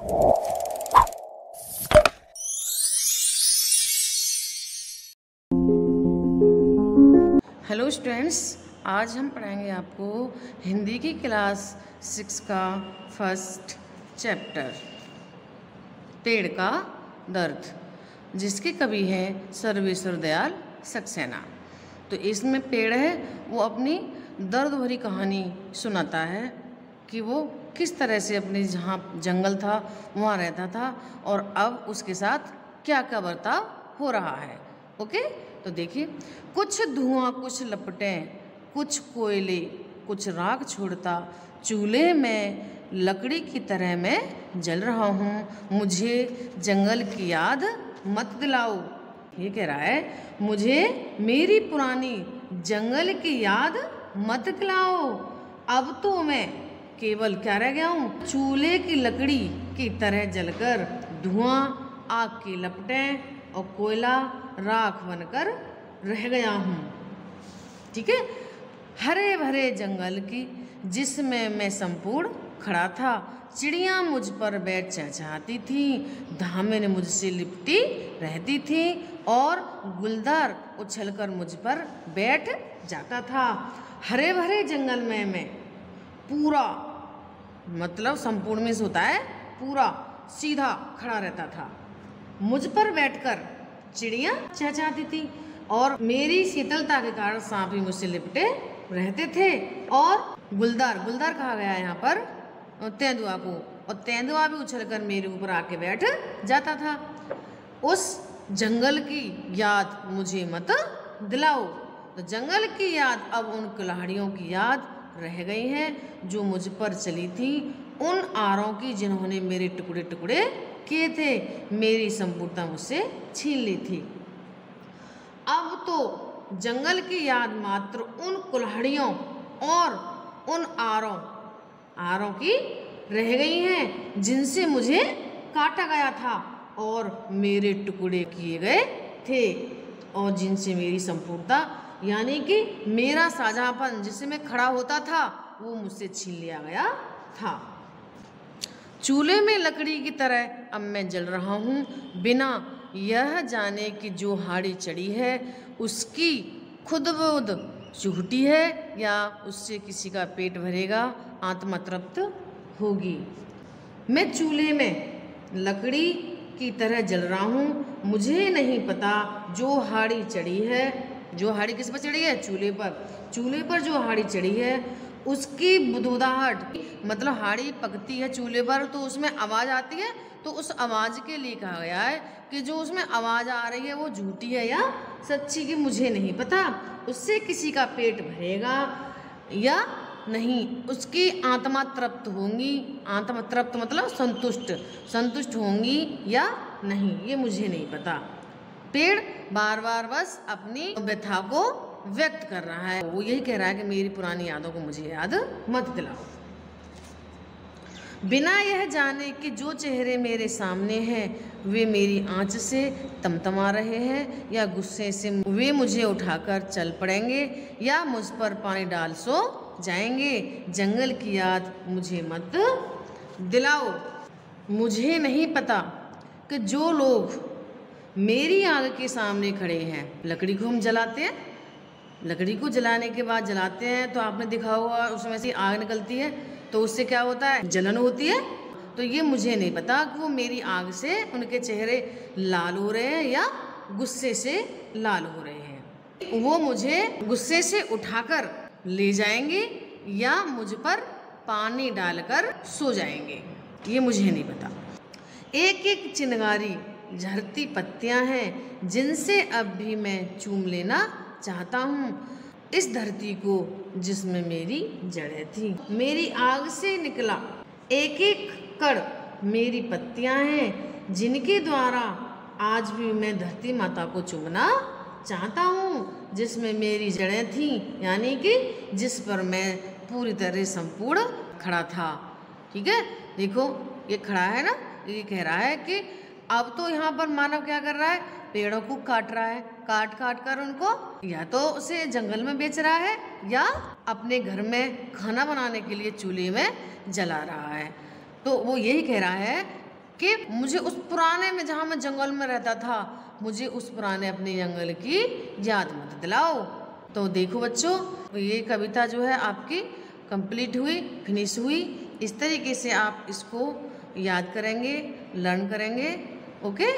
Hello students, आज हम पढ़ाएंगे आपको हिंदी की क्लास 6 का फर्स्ट चैप्टर पेड़ का दर्द, जिसके कवि हैं सर्वेश्वर दयाल सक्सेना। तो इसमें पेड़ है वो अपनी दर्द भरी कहानी सुनाता है कि वो किस तरह से अपने जहाँ जंगल था वहाँ रहता था और अब उसके साथ क्या क्या बर्ताव हो रहा है। ओके, तो देखिए, कुछ धुआं कुछ लपटें, कुछ कोयले कुछ राख छोड़ता, चूल्हे में लकड़ी की तरह मैं जल रहा हूँ, मुझे जंगल की याद मत दिलाओ। ये कह रहा है मुझे मेरी पुरानी जंगल की याद मत दिलाओ, अब तो मैं केवल क्या रह गया हूँ, चूल्हे की लकड़ी की तरह जलकर धुआं आग की लपटें और कोयला राख बनकर रह गया हूँ। ठीक है, हरे भरे जंगल की जिसमें मैं संपूर्ण खड़ा था, चिड़ियाँ मुझ पर बैठ चहचहाती थी, धामिन मुझसे लिपटी रहती थी और गुलदार उछलकर मुझ पर बैठ जाता था। हरे भरे जंगल में मैं पूरा, मतलब संपूर्ण में होता है पूरा, सीधा खड़ा रहता था। मुझ पर बैठकर चिड़ियाँ चहचहाती थी और मेरी शीतलता के कारण सांप भी मुझसे लिपटे रहते थे और गुलदार कहा गया है यहाँ पर तेंदुआ को, और तेंदुआ भी उछलकर मेरे ऊपर आके बैठ जाता था। उस जंगल की याद मुझे मत दिलाओ। तो जंगल की याद अब उन कुल्हाड़ियों की याद रह गई है जो मुझ पर चली थी, उन आरों की जिन्होंने मेरे टुकड़े टुकड़े किए थे, मेरी संपूर्णता मुझसे छीन ली थी। अब तो जंगल की याद मात्र उन कुल्हाड़ियों और उन आरों की रह गई हैं जिनसे मुझे काटा गया था और मेरे टुकड़े किए गए थे, और जिनसे मेरी संपूर्णता यानी कि मेरा साझापन जिससे मैं खड़ा होता था वो मुझसे छीन लिया गया था। चूल्हे में लकड़ी की तरह अब मैं जल रहा हूँ, बिना यह जाने कि जो हाड़ी चढ़ी है उसकी खुद बुद चूहटी है या उससे किसी का पेट भरेगा, आत्मा तृप्त होगी। मैं चूल्हे में लकड़ी की तरह जल रहा हूँ, मुझे नहीं पता जो हाड़ी चढ़ी है, जो हाड़ी किस पर चढ़ी है, चूल्हे पर जो हाड़ी चढ़ी है उसकी बुदबुदाहट, मतलब हाड़ी पकती है चूल्हे पर तो उसमें आवाज़ आती है, तो उस आवाज़ के लिए कहा गया है कि जो उसमें आवाज़ आ रही है वो झूठी है या सच्ची की मुझे नहीं पता, उससे किसी का पेट भरेगा या नहीं, उसकी आत्मा तृप्त होंगी, आत्मा तृप्त मतलब संतुष्ट होंगी या नहीं, ये मुझे नहीं पता। पेड़ बार बार बस अपनी व्यथा को व्यक्त कर रहा है, वो यही कह रहा है कि मेरी पुरानी यादों को मुझे याद मत दिलाओ। बिना यह जाने कि जो चेहरे मेरे सामने हैं वे मेरी आंच से तमतमा रहे हैं या गुस्से से वे मुझे उठाकर चल पड़ेंगे या मुझ पर पानी डाल सो जाएंगे, जंगल की याद मुझे मत दिलाओ। मुझे नहीं पता कि जो लोग मेरी आग के सामने खड़े हैं, लकड़ी को हम जलाते हैं, लकड़ी को जलाने के बाद जलाते हैं तो आपने देखा होगा उसमें से आग निकलती है तो उससे क्या होता है, जलन होती है। तो ये मुझे नहीं पता कि वो मेरी आग से उनके चेहरे लाल हो रहे हैं या गुस्से से लाल हो रहे हैं, वो मुझे गुस्से से उठाकर ले जाएंगे या मुझ पर पानी डालकर सो जाएंगे, ये मुझे नहीं पता। एक एक चिंगारी झरती पत्तियां हैं जिनसे अब भी मैं चूम लेना चाहता हूँ इस धरती को जिसमें मेरी जड़ें थी। मेरी आग से निकला एक एक कण मेरी पत्तियां हैं जिनके द्वारा आज भी मैं धरती माता को चूमना चाहता हूँ जिसमें मेरी जड़ें थी, यानी कि जिस पर मैं पूरी तरह संपूर्ण खड़ा था। ठीक है, देखो ये खड़ा है ना, ये कह रहा है कि अब तो यहाँ पर मानव क्या कर रहा है, पेड़ों को काट रहा है, काट कर उनको या तो उसे जंगल में बेच रहा है या अपने घर में खाना बनाने के लिए चूल्हे में जला रहा है। तो वो यही कह रहा है कि मुझे उस पुराने में, जहाँ मैं जंगल में रहता था, मुझे उस पुराने अपने जंगल की याद मत दिलाओ। तो देखो बच्चों, ये कविता जो है आपकी कंप्लीट हुई, फिनिश हुई। इस तरीके से आप इसको याद करेंगे, लर्न करेंगे। ओके।